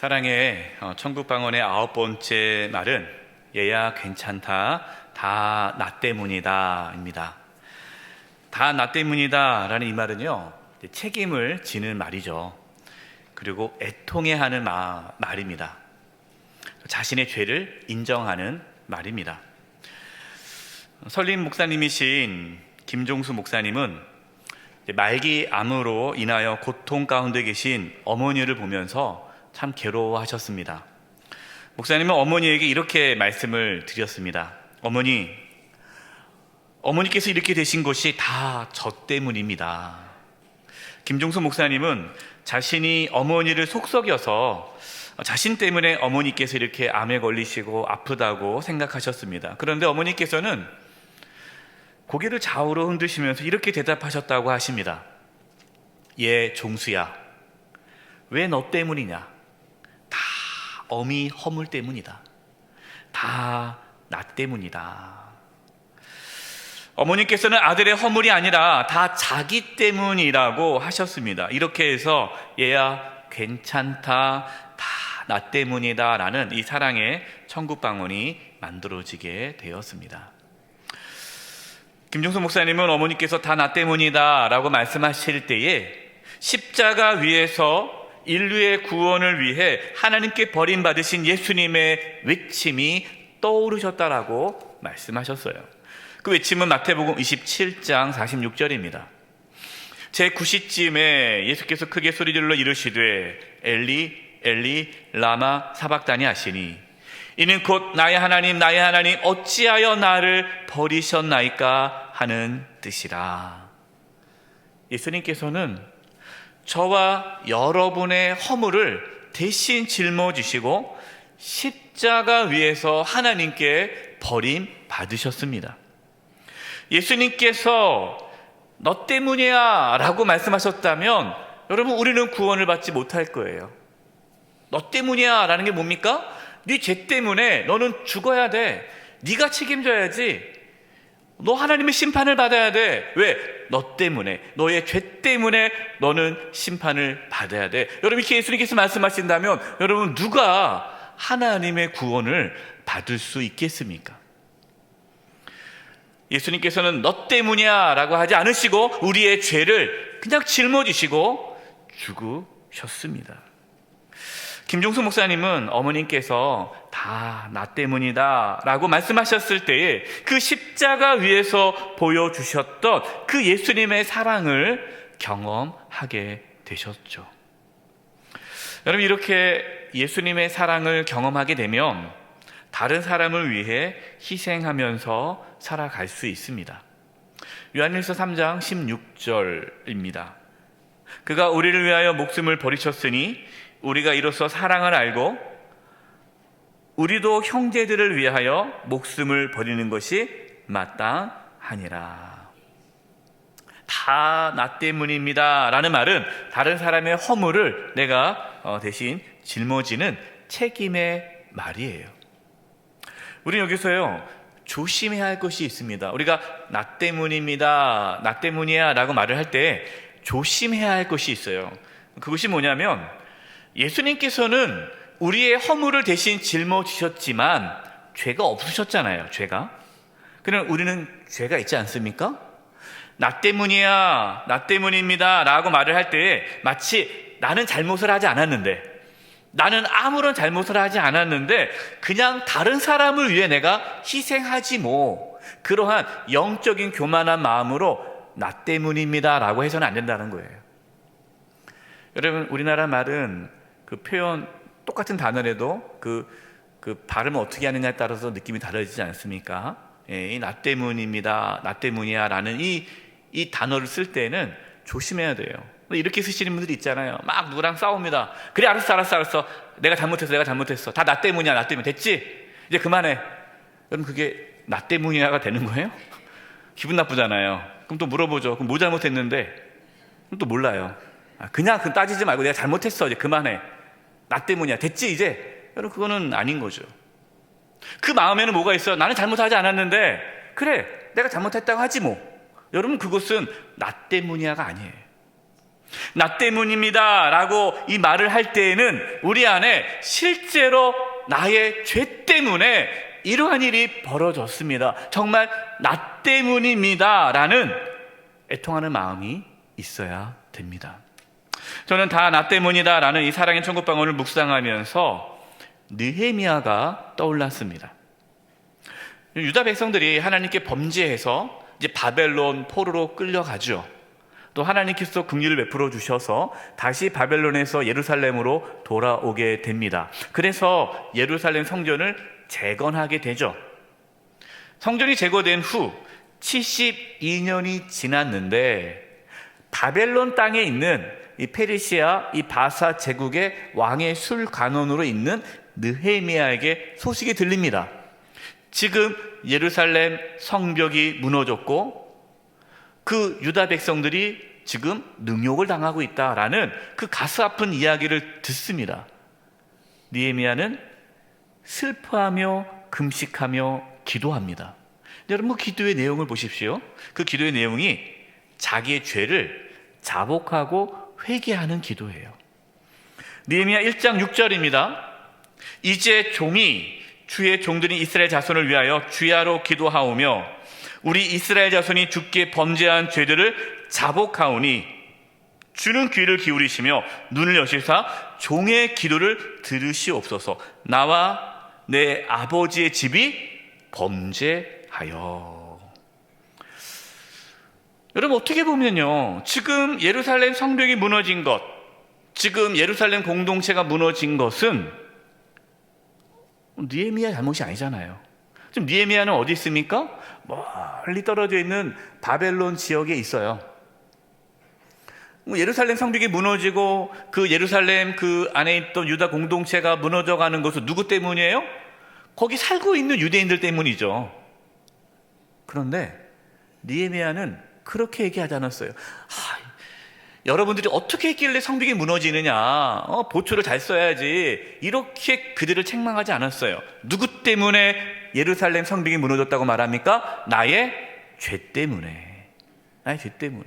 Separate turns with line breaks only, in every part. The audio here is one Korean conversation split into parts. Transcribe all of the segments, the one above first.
사랑의 천국방언의 9번째 말은 얘야 괜찮다, 다 나 때문이다 입니다. 다 나 때문이다 라는 이 말은요, 책임을 지는 말이죠. 그리고 애통해하는 말입니다. 자신의 죄를 인정하는 말입니다. 설림 목사님이신 김종수 목사님은 말기 암으로 인하여 고통 가운데 계신 어머니를 보면서 참 괴로워하셨습니다. 목사님은 어머니에게 이렇게 말씀을 드렸습니다. 어머니께서 이렇게 되신 것이 다 저 때문입니다. 김종수 목사님은 자신이 어머니를 속썩여서 자신 때문에 어머니께서 이렇게 암에 걸리시고 아프다고 생각하셨습니다. 그런데 어머니께서는 고개를 좌우로 흔드시면서 이렇게 대답하셨다고 하십니다. 얘 종수야, 왜 너 때문이냐? 다 어미 허물 때문이다. 다 나 때문이다. 어머니께서는 아들의 허물이 아니라 다 자기 때문이라고 하셨습니다. 이렇게 해서 얘야 괜찮다, 다 나 때문이다 라는 이 사랑의 천국방언이 만들어지게 되었습니다. 김종수 목사님은 어머니께서 다 나 때문이다 라고 말씀하실 때에 십자가 위에서 인류의 구원을 위해 하나님께 버림받으신 예수님의 외침이 떠오르셨다라고 말씀하셨어요. 그 외침은 마태복음 27장 46절입니다. 제9시쯤에 예수께서 크게 소리질러 이르시되 엘리 엘리 라마 사박다니 하시니 이는 곧 나의 하나님 어찌하여 나를 버리셨나이까 하는 뜻이라. 예수님께서는 저와 여러분의 허물을 대신 짊어지시고 십자가 위에서 하나님께 버림받으셨습니다. 예수님께서 너 때문이야 라고 말씀하셨다면 여러분, 우리는 구원을 받지 못할 거예요. 너 때문이야 라는 게 뭡니까? 네 죄 때문에 너는 죽어야 돼. 네가 책임져야지. 너 하나님의 심판을 받아야 돼. 왜? 너 때문에, 너의 죄 때문에 너는 심판을 받아야 돼. 여러분, 이렇게 예수님께서 말씀하신다면 여러분, 누가 하나님의 구원을 받을 수 있겠습니까? 예수님께서는 너 때문이야 라고 하지 않으시고 우리의 죄를 그냥 짊어지시고 죽으셨습니다. 김종수 목사님은 어머님께서 다 나 때문이다 라고 말씀하셨을 때에 그 십자가 위에서 보여주셨던 그 예수님의 사랑을 경험하게 되셨죠. 여러분, 이렇게 예수님의 사랑을 경험하게 되면 다른 사람을 위해 희생하면서 살아갈 수 있습니다. 요한일서 3장 16절입니다. 그가 우리를 위하여 목숨을 버리셨으니 우리가 이로써 사랑을 알고 우리도 형제들을 위하여 목숨을 버리는 것이 마땅하니라. 다 나 때문입니다 라는 말은 다른 사람의 허물을 내가 대신 짊어지는 책임의 말이에요. 우리는 여기서요, 조심해야 할 것이 있습니다. 우리가 나 때문입니다, 나 때문이야 라고 말을 할 때 조심해야 할 것이 있어요. 그것이 뭐냐면, 예수님께서는 우리의 허물을 대신 짊어지셨지만 죄가 없으셨잖아요. 죄가. 그럼 우리는 죄가 있지 않습니까? 나 때문이야, 나 때문입니다 라고 말을 할 때 마치 나는 잘못을 하지 않았는데, 나는 아무런 잘못을 하지 않았는데 그냥 다른 사람을 위해 내가 희생하지 뭐, 그러한 영적인 교만한 마음으로 나 때문입니다 라고 해서는 안 된다는 거예요. 여러분, 우리나라 말은 그 표현 똑같은 단어라도 그 발음을 어떻게 하느냐에 따라서 느낌이 달라지지 않습니까? 이 나 때문입니다, 나 때문이야 라는 이 단어를 쓸 때는 조심해야 돼요. 이렇게 쓰시는 분들이 있잖아요. 막 누구랑 싸웁니다. 그래, 알았어. 내가 잘못했어. 다 나 때문이야, 나 때문에. 됐지? 이제 그만해. 그럼 그게 나 때문이야가 되는 거예요? 기분 나쁘잖아요. 그럼 또 물어보죠. 그럼 뭐 잘못했는데? 그럼 또 몰라요. 그냥 따지지 말고 내가 잘못했어, 이제 그만해. 나 때문이야. 됐지, 이제? 여러분, 그거는 아닌 거죠. 그 마음에는 뭐가 있어요? 나는 잘못하지 않았는데, 그래, 내가 잘못했다고 하지 뭐. 여러분, 그것은 나 때문이야가 아니에요. 나 때문입니다 라고 이 말을 할 때에는 우리 안에 실제로 나의 죄 때문에 이러한 일이 벌어졌습니다. 정말 나 때문입니다 라는 애통하는 마음이 있어야 됩니다. 저는 다 나 때문이다 라는 이 사랑의 천국방언을 묵상하면서 느헤미야가 떠올랐습니다. 유다 백성들이 하나님께 범죄해서 이제 바벨론 포로로 끌려가죠. 또 하나님께서 긍휼을 베풀어 주셔서 다시 바벨론에서 예루살렘으로 돌아오게 됩니다. 그래서 예루살렘 성전을 재건하게 되죠. 성전이 제거된 후 72년이 지났는데 바벨론 땅에 있는 이 페르시아 이 바사 제국의 왕의 술관원으로 있는 느헤미야에게 소식이 들립니다. 지금 예루살렘 성벽이 무너졌고 그 유다 백성들이 지금 능욕을 당하고 있다라는 그 가슴 아픈 이야기를 듣습니다. 느헤미야는 슬퍼하며 금식하며 기도합니다. 여러분, 그 기도의 내용을 보십시오. 그 기도의 내용이 자기의 죄를 자복하고 회개하는 기도예요. 느헤미야 1장 6절입니다. 이제 종이 주의 종들인 이스라엘 자손을 위하여 주야로 기도하오며 우리 이스라엘 자손이 주께 범죄한 죄들을 자복하오니 주는 귀를 기울이시며 눈을 여시사 종의 기도를 들으시옵소서. 나와 내 아버지의 집이 범죄하여. 여러분, 어떻게 보면요, 지금 예루살렘 성벽이 무너진 것, 지금 예루살렘 공동체가 무너진 것은 느헤미야 잘못이 아니잖아요. 지금 느헤미야는 어디 있습니까? 멀리 떨어져 있는 바벨론 지역에 있어요. 예루살렘 성벽이 무너지고 그 예루살렘 그 안에 있던 유다 공동체가 무너져가는 것은 누구 때문이에요? 거기 살고 있는 유대인들 때문이죠. 그런데 느헤미야는 그렇게 얘기하지 않았어요. 여러분들이 어떻게 했길래 성벽이 무너지느냐, 보초를 잘 써야지, 이렇게 그들을 책망하지 않았어요. 누구 때문에 예루살렘 성벽이 무너졌다고 말합니까? 나의 죄 때문에. 나의 죄 때문에.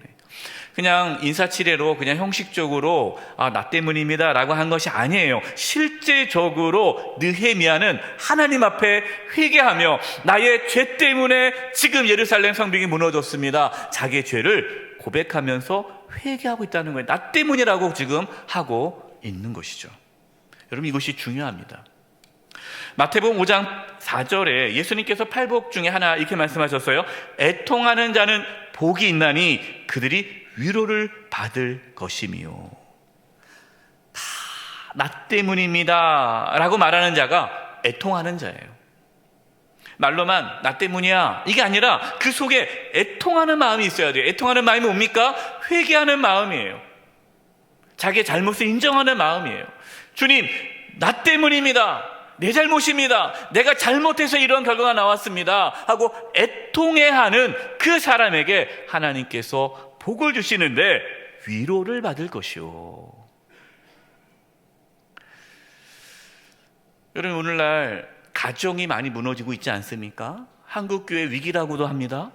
그냥 인사치레로 그냥 형식적으로 나 때문입니다 라고 한 것이 아니에요. 실제적으로 느헤미야는 하나님 앞에 회개하며 나의 죄 때문에 지금 예루살렘 성벽이 무너졌습니다, 자기의 죄를 고백하면서 회개하고 있다는 거예요. 나 때문이라고 지금 하고 있는 것이죠. 여러분, 이것이 중요합니다. 마태복음 5장 4절에 예수님께서 팔복 중에 하나 이렇게 말씀하셨어요. 애통하는 자는 복이 있나니 그들이 위로를 받을 것이미요. 다 나 때문입니다 라고 말하는 자가 애통하는 자예요. 말로만 나 때문이야 이게 아니라 그 속에 애통하는 마음이 있어야 돼요. 애통하는 마음이 뭡니까? 회개하는 마음이에요. 자기의 잘못을 인정하는 마음이에요. 주님, 나 때문입니다, 내 잘못입니다, 내가 잘못해서 이런 결과가 나왔습니다 하고 애통해하는 그 사람에게 하나님께서 복을 주시는데 위로를 받을 것이요. 여러분, 오늘날 가정이 많이 무너지고 있지 않습니까? 한국교회 위기라고도 합니다.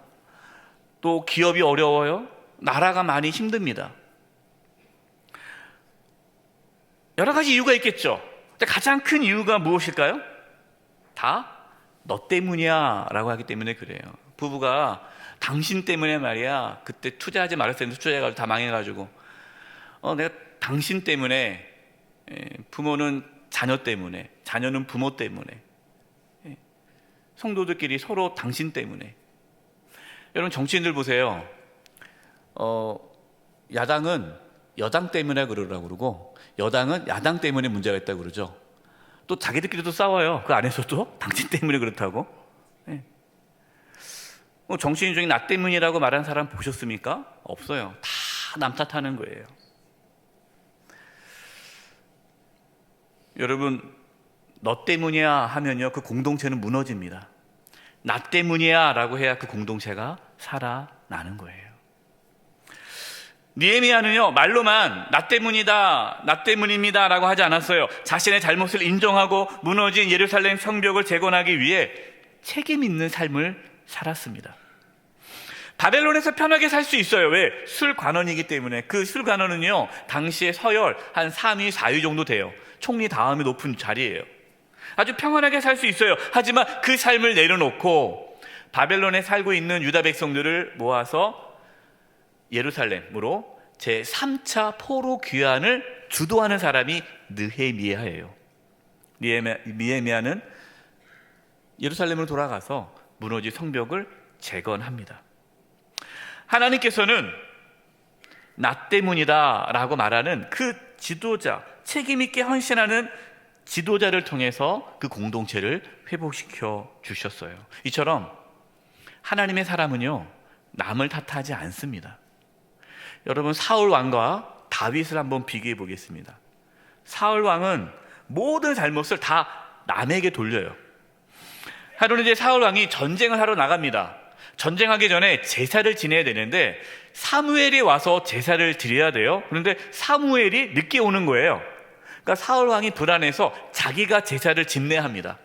또 기업이 어려워요. 나라가 많이 힘듭니다. 여러 가지 이유가 있겠죠. 근데 가장 큰 이유가 무엇일까요? 다 너 때문이야 라고 하기 때문에 그래요. 부부가 당신 때문에 말이야, 그때 투자하지 말았을 때 투자해가지고 다 망해가지고 내가 당신 때문에, 부모는 자녀 때문에, 자녀는 부모 때문에, 성도들끼리 서로 당신 때문에. 여러분, 정치인들 보세요. 야당은 여당 때문에 그러라고 그러고 여당은 야당 때문에 문제가 있다고 그러죠. 또 자기들끼리도 싸워요. 그 안에서도 당신 때문에 그렇다고. 정치인 중에 나 때문이라고 말하는 사람 보셨습니까? 없어요. 다 남 탓하는 거예요. 여러분, 너 때문이야 하면요, 그 공동체는 무너집니다. 나 때문이야 라고 해야 그 공동체가 살아나는 거예요. 느헤미야는요, 말로만 나 때문이다, 나 때문입니다 라고 하지 않았어요. 자신의 잘못을 인정하고 무너진 예루살렘 성벽을 재건하기 위해 책임 있는 삶을 살았습니다. 바벨론에서 편하게 살 수 있어요. 왜? 술관원이기 때문에. 그 술관원은요, 당시에 서열 한 3위, 4위 정도 돼요. 총리 다음에 높은 자리예요. 아주 평안하게 살 수 있어요. 하지만 그 삶을 내려놓고 바벨론에 살고 있는 유다 백성들을 모아서 예루살렘으로 제3차 포로 귀환을 주도하는 사람이 느헤미야예요. 느헤미야는 예루살렘으로 돌아가서 무너진 성벽을 재건합니다. 하나님께서는 나 때문이다 라고 말하는 그 지도자, 책임 있게 헌신하는 지도자를 통해서 그 공동체를 회복시켜 주셨어요. 이처럼 하나님의 사람은요, 남을 탓하지 않습니다. 여러분, 사울 왕과 다윗을 한번 비교해 보겠습니다. 사울 왕은 모든 잘못을 다 남에게 돌려요. 하루는 이제 사울 왕이 전쟁을 하러 나갑니다. 전쟁하기 전에 제사를 지내야 되는데 사무엘이 와서 제사를 드려야 돼요. 그런데 사무엘이 늦게 오는 거예요. 그러니까 사울 왕이 불안해서 자기가 제사를 집례합니다.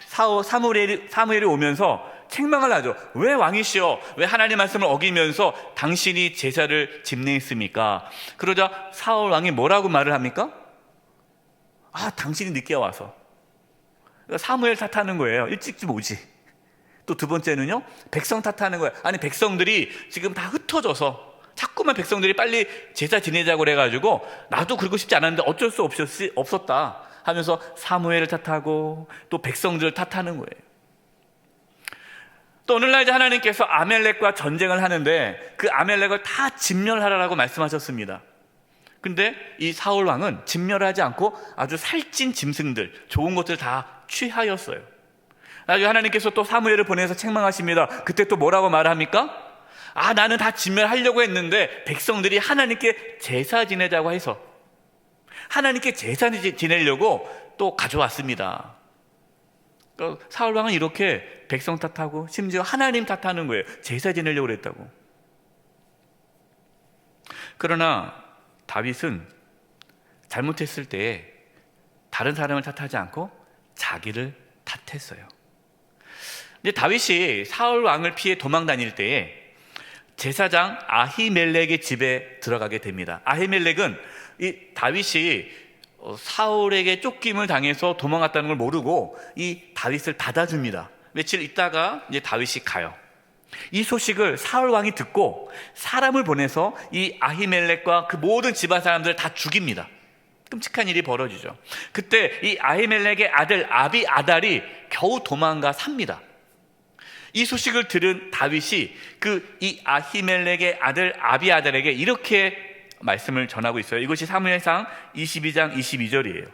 사무엘이 오면서 책망을 하죠. 왜 왕이시여? 왜 하나님 말씀을 어기면서 당신이 제사를 집례했습니까? 그러자 사울 왕이 뭐라고 말을 합니까? 당신이 늦게 와서. 그러니까 사무엘 탓하는 거예요. 일찍 좀 오지. 또 두 번째는요, 백성 탓하는 거예요. 아니, 백성들이 지금 다 흩어져서 자꾸만 백성들이 빨리 제사 지내자고 그래가지고 나도 그러고 싶지 않았는데 어쩔 수 없었다 하면서 사무엘을 탓하고 또 백성들을 탓하는 거예요. 또 오늘날 이제 하나님께서 아멜렉과 전쟁을 하는데 그 아멜렉을 다 진멸하라고 말씀하셨습니다. 근데 이 사울 왕은 진멸하지 않고 아주 살찐 짐승들, 좋은 것들 다 취하였어요. 나중에 하나님께서 또 사무엘을 보내서 책망하십니다. 그때 또 뭐라고 말합니까? 나는 다 진멸하려고 했는데 백성들이 하나님께 제사 지내자고 해서 하나님께 제사 지내려고 또 가져왔습니다. 그러니까 사울 왕은 이렇게 백성 탓하고 심지어 하나님 탓하는 거예요. 제사 지내려고 그랬다고. 그러나 다윗은 잘못했을 때 다른 사람을 탓하지 않고 자기를 탓했어요. 근데 다윗이 사울 왕을 피해 도망 다닐 때에 제사장 아히멜렉의 집에 들어가게 됩니다. 아히멜렉은 이 다윗이 사울에게 쫓김을 당해서 도망갔다는 걸 모르고 이 다윗을 받아줍니다. 며칠 있다가 이제 다윗이 가요. 이 소식을 사울 왕이 듣고 사람을 보내서 이 아히멜렉과 그 모든 집안 사람들을 다 죽입니다. 끔찍한 일이 벌어지죠. 그때 이 아히멜렉의 아들 아비아달이 겨우 도망가 삽니다. 이 소식을 들은 다윗이 이 아히멜렉의 아들 아비아달에게 이렇게 말씀을 전하고 있어요. 이것이 사무엘상 22장 22절이에요.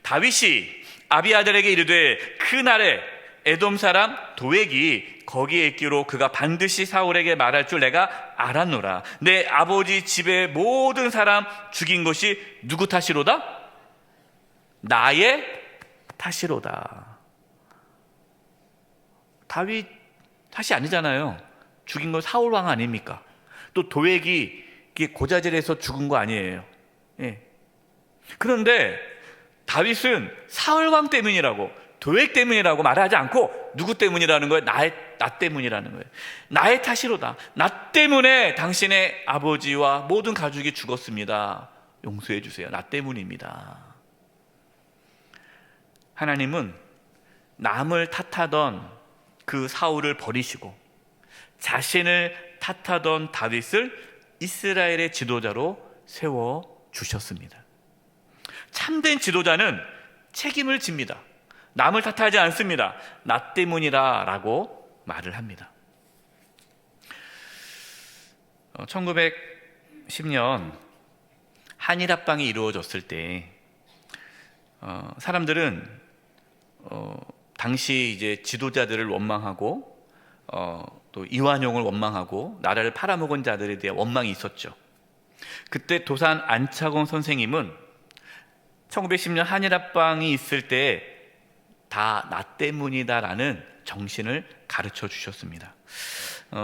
다윗이 아비아달에게 이르되 그날에 에돔 사람 도액이 거기에 있기로 그가 반드시 사울에게 말할 줄 내가 알았노라. 내 아버지 집의 모든 사람 죽인 것이 누구 탓이로다? 나의 탓이로다. 다윗 탓이 아니잖아요. 죽인 건 사울 왕 아닙니까? 또 도액이 고자질해서 죽은 거 아니에요. 예. 그런데 다윗은 사울 왕 때문이라고, 도액 때문이라고 말하지 않고 누구 때문이라는 거예요? 나 때문이라는 거예요. 나의 탓이로다. 나 때문에 당신의 아버지와 모든 가족이 죽었습니다. 용서해 주세요. 나 때문입니다. 하나님은 남을 탓하던 그 사울을 버리시고 자신을 탓하던 다윗을 이스라엘의 지도자로 세워주셨습니다. 참된 지도자는 책임을 집니다. 남을 탓하지 않습니다. 나 때문이라 라고 말을 합니다. 1910년 한일합방이 이루어졌을 때 사람들은 당시 이제 지도자들을 원망하고 또 이완용을 원망하고 나라를 팔아먹은 자들에 대한 원망이 있었죠. 그때 도산 안차공 선생님은 1910년 한일합방이 있을 때 다 나 때문이다라는 정신을 가르쳐 주셨습니다.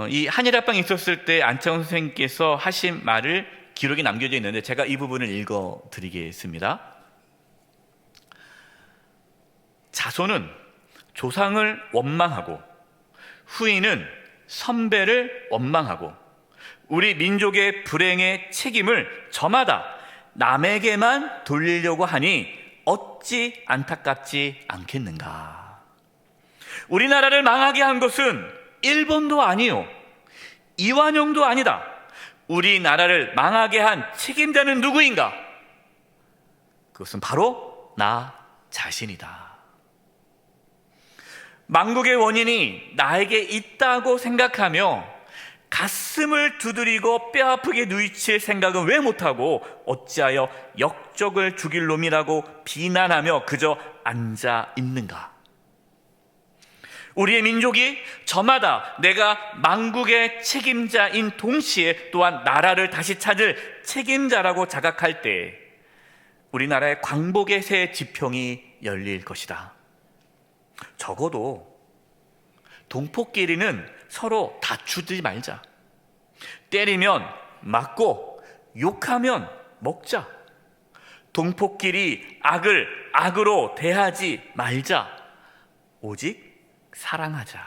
이 한일합방이 있었을 때 안차공 선생님께서 하신 말을 기록이 남겨져 있는데 제가 이 부분을 읽어 드리겠습니다. 자손은 조상을 원망하고 후인은 선배를 원망하고 우리 민족의 불행의 책임을 저마다 남에게만 돌리려고 하니 어찌 안타깝지 않겠는가. 우리나라를 망하게 한 것은 일본도 아니요, 이완용도 아니다. 우리나라를 망하게 한 책임자는 누구인가? 그것은 바로 나 자신이다. 망국의 원인이 나에게 있다고 생각하며 가슴을 두드리고 뼈아프게 누이칠 생각은 왜 못하고 어찌하여 역적을 죽일 놈이라고 비난하며 그저 앉아 있는가? 우리의 민족이 저마다 내가 망국의 책임자인 동시에 또한 나라를 다시 찾을 책임자라고 자각할 때 우리나라의 광복의 새 지평이 열릴 것이다. 적어도 동포끼리는 서로 다투지 말자. 때리면 맞고 욕하면 먹자. 동포끼리 악을 악으로 대하지 말자. 오직 사랑하자.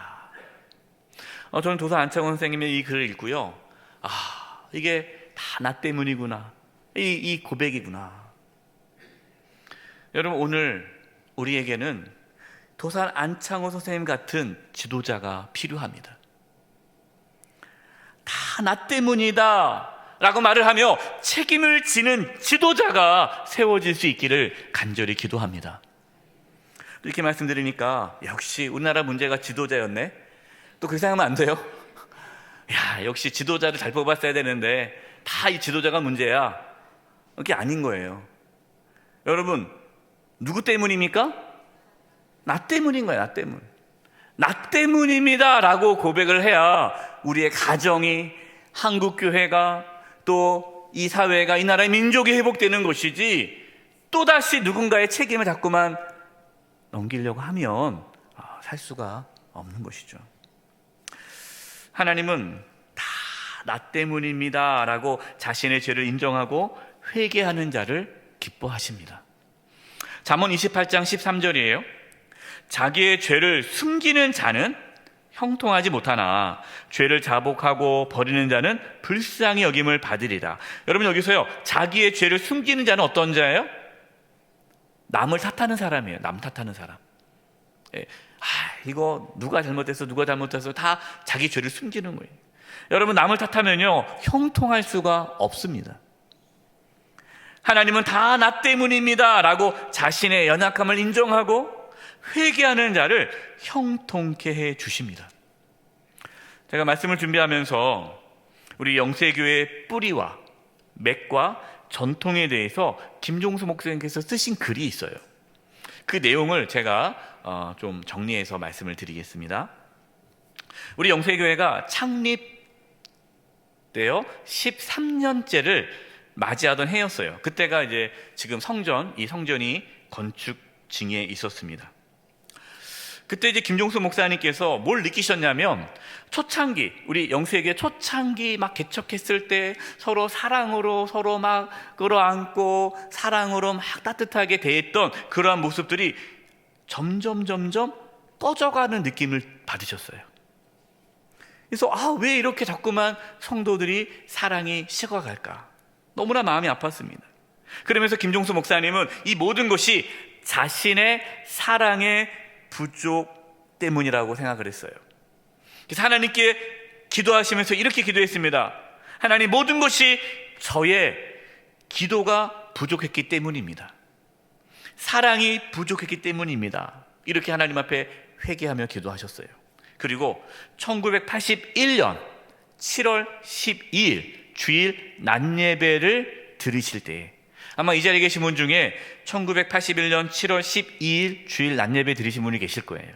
저는 도사 안창원 선생님의 이 글을 읽고요, 이게 다 나 때문이구나, 이 고백이구나. 여러분, 오늘 우리에게는 도사 안창원 선생님 같은 지도자가 필요합니다. 다 나 때문이다 라고 말을 하며 책임을 지는 지도자가 세워질 수 있기를 간절히 기도합니다. 이렇게 말씀드리니까 역시 우리나라 문제가 지도자였네, 또 그렇게 생각하면 안 돼요. 역시 지도자를 잘 뽑았어야 되는데 다 이 지도자가 문제야, 그게 아닌 거예요. 여러분, 누구 때문입니까? 나 때문인 거야. 나 때문. 나 때문입니다 라고 고백을 해야 우리의 가정이, 한국교회가, 또 이 사회가, 이 나라의 민족이 회복되는 것이지, 또다시 누군가의 책임을 자꾸만 넘기려고 하면 살 수가 없는 것이죠. 하나님은 다 나 때문입니다 라고 자신의 죄를 인정하고 회개하는 자를 기뻐하십니다. 잠언 28장 13절이에요. 자기의 죄를 숨기는 자는 형통하지 못하나 죄를 자복하고 버리는 자는 불쌍히 여김을 받으리라. 여러분, 여기서요, 자기의 죄를 숨기는 자는 어떤 자예요? 남을 탓하는 사람이에요. 남 탓하는 사람. 이거 누가 잘못했어, 누가 잘못했어, 다 자기 죄를 숨기는 거예요. 여러분, 남을 탓하면요 형통할 수가 없습니다. 하나님은 다 나 때문입니다 라고 자신의 연약함을 인정하고 회개하는 자를 형통케 해 주십니다. 제가 말씀을 준비하면서 우리 영세교회의 뿌리와 맥과 전통에 대해서 김종수 목사님께서 쓰신 글이 있어요. 그 내용을 제가 좀 정리해서 말씀을 드리겠습니다. 우리 영세교회가 창립되어 13년째를 맞이하던 해였어요. 그때가 이제 지금 이 성전이 건축 중에 있었습니다. 그때 이제 김종수 목사님께서 뭘 느끼셨냐면, 초창기, 우리 영세교회 초창기 막 개척했을 때 서로 사랑으로 서로 막 끌어안고 사랑으로 막 따뜻하게 대했던 그러한 모습들이 점점 꺼져가는 느낌을 받으셨어요. 그래서 왜 이렇게 자꾸만 성도들이 사랑이 식어갈까? 너무나 마음이 아팠습니다. 그러면서 김종수 목사님은 이 모든 것이 자신의 사랑의 부족 때문이라고 생각을 했어요. 그래서 하나님께 기도하시면서 이렇게 기도했습니다. 하나님, 모든 것이 저의 기도가 부족했기 때문입니다. 사랑이 부족했기 때문입니다. 이렇게 하나님 앞에 회개하며 기도하셨어요. 그리고 1981년 7월 12일 주일 낮예배를 드리실 때, 아마 이 자리에 계신 분 중에 1981년 7월 12일 주일 낮예배 드리신 분이 계실 거예요.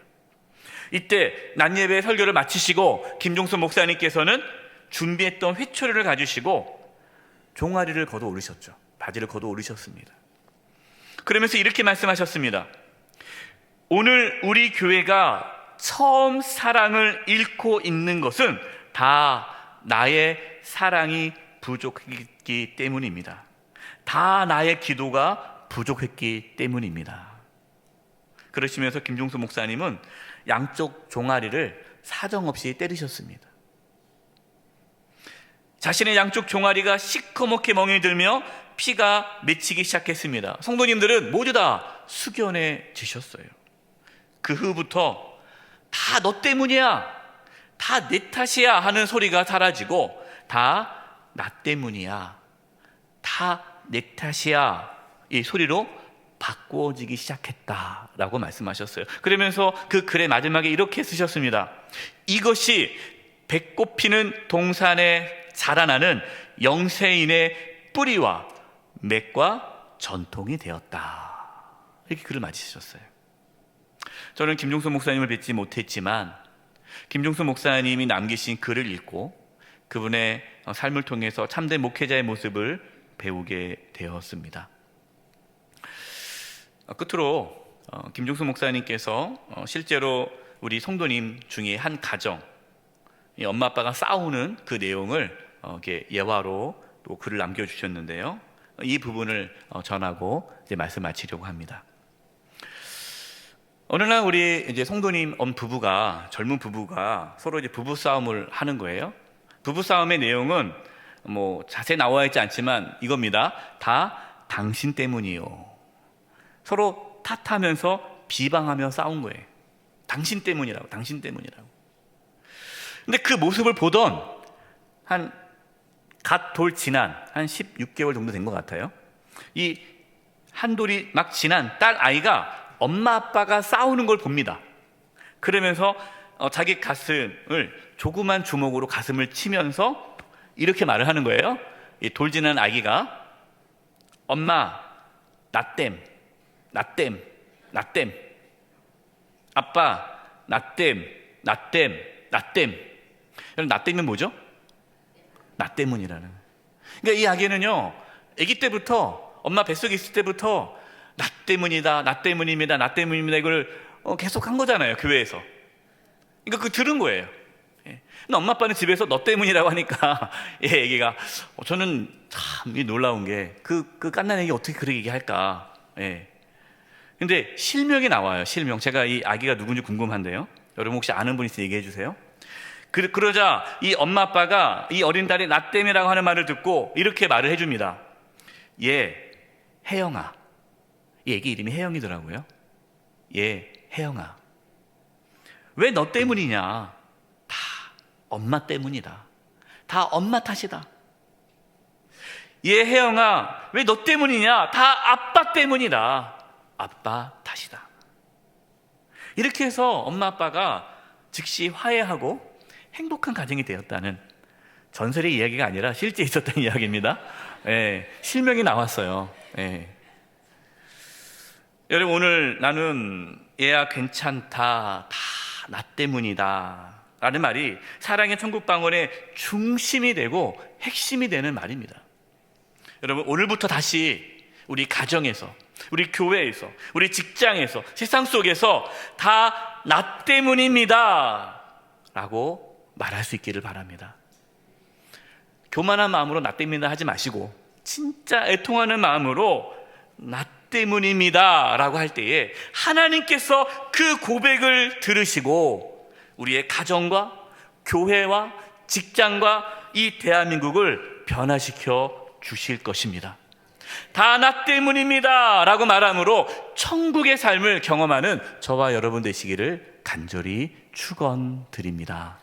이때 낮예배 설교를 마치시고 김종수 목사님께서는 준비했던 회초리를 가지시고 종아리를 걷어 오르셨죠. 바지를 걷어 오르셨습니다. 그러면서 이렇게 말씀하셨습니다. 오늘 우리 교회가 처음 사랑을 잃고 있는 것은 다 나의 사랑이 부족했기 때문입니다. 다 나의 기도가 부족했기 때문입니다. 그러시면서 김종수 목사님은 양쪽 종아리를 사정없이 때리셨습니다. 자신의 양쪽 종아리가 시커멓게 멍이 들며 피가 맺히기 시작했습니다. 성도님들은 모두 다 숙연해지셨어요. 그 후부터 다 너 때문이야, 다 내 탓이야 하는 소리가 사라지고 다 나 때문이야, 다 내 탓이야 이 소리로 바꾸어지기 시작했다라고 말씀하셨어요. 그러면서 그 글의 마지막에 이렇게 쓰셨습니다. 이것이 배꼽 피는 동산에 자라나는 영세인의 뿌리와 맥과 전통이 되었다. 이렇게 글을 마치셨어요. 저는 김종수 목사님을 뵙지 못했지만 김종수 목사님이 남기신 글을 읽고 그분의 삶을 통해서 참된 목회자의 모습을 배우게 되었습니다. 끝으로 김종수 목사님께서 실제로 우리 성도님 중에 한 가정, 엄마 아빠가 싸우는 그 내용을 이렇게 예화로 또 글을 남겨주셨는데요. 이 부분을 전하고 이제 말씀 마치려고 합니다. 어느 날 우리 이제 성도님 부부가, 젊은 부부가 서로 이제 부부 싸움을 하는 거예요. 부부 싸움의 내용은 뭐 자세히 나와 있지 않지만 이겁니다. 다 당신 때문이요. 서로 탓하면서 비방하며 싸운 거예요. 당신 때문이라고, 당신 때문이라고. 근데 그 모습을 보던 갓 돌 지난 한 16개월 정도 된 것 같아요. 이 한 돌이 막 지난 딸 아이가 엄마 아빠가 싸우는 걸 봅니다. 그러면서 자기 가슴을 조그만 주먹으로 가슴을 치면서 이렇게 말을 하는 거예요. 이 돌 지난 아기가 엄마 나 땜, 나 땜, 나 땜, 아빠 나 땜, 나 땜, 나 땜. 여러분 나 땜은 뭐죠? 나 때문이라는. 그러니까 이 아기는요, 아기 때부터 엄마 뱃속에 있을 때부터 나 때문이다, 나 때문입니다, 나 때문입니다 이걸 계속 한 거잖아요, 교회에서. 그러니까 그 들은 거예요. 근데 엄마 아빠는 집에서 너 때문이라고 하니까 애기가 저는 참 놀라운 게 그 갓난 애기 어떻게 그렇게 얘기할까. 근데 실명이 나와요. 실명. 제가 이 아기가 누군지 궁금한데요. 여러분 혹시 아는 분 있으면 얘기해 주세요. 그러자 이 엄마 아빠가 이 어린 딸이 나 때문이라고 하는 말을 듣고 이렇게 말을 해줍니다. 얘 혜영아. 이 애기 이름이 혜영이더라고요. 얘 혜영아, 왜 너 때문이냐? 다 엄마 때문이다. 다 엄마 탓이다. 얘 혜영아, 왜 너 때문이냐? 다 아빠 때문이다. 아빠 탓이다. 이렇게 해서 엄마 아빠가 즉시 화해하고 행복한 가정이 되었다는 전설의 이야기가 아니라 실제 있었던 이야기입니다. 실명이 나왔어요. 여러분 오늘 나는 얘야 괜찮다, 다 나 때문이다 라는 말이 사랑의 천국방언의 중심이 되고 핵심이 되는 말입니다. 여러분 오늘부터 다시 우리 가정에서, 우리 교회에서, 우리 직장에서, 세상 속에서 다 나 때문입니다 라고 말할 수 있기를 바랍니다. 교만한 마음으로 나 때문이다 하지 마시고 진짜 애통하는 마음으로 나 때문입니다 라고 할 때에 하나님께서 그 고백을 들으시고 우리의 가정과 교회와 직장과 이 대한민국을 변화시켜 주실 것입니다. 다 나 때문입니다 라고 말함으로 천국의 삶을 경험하는 저와 여러분 되시기를 간절히 축원드립니다.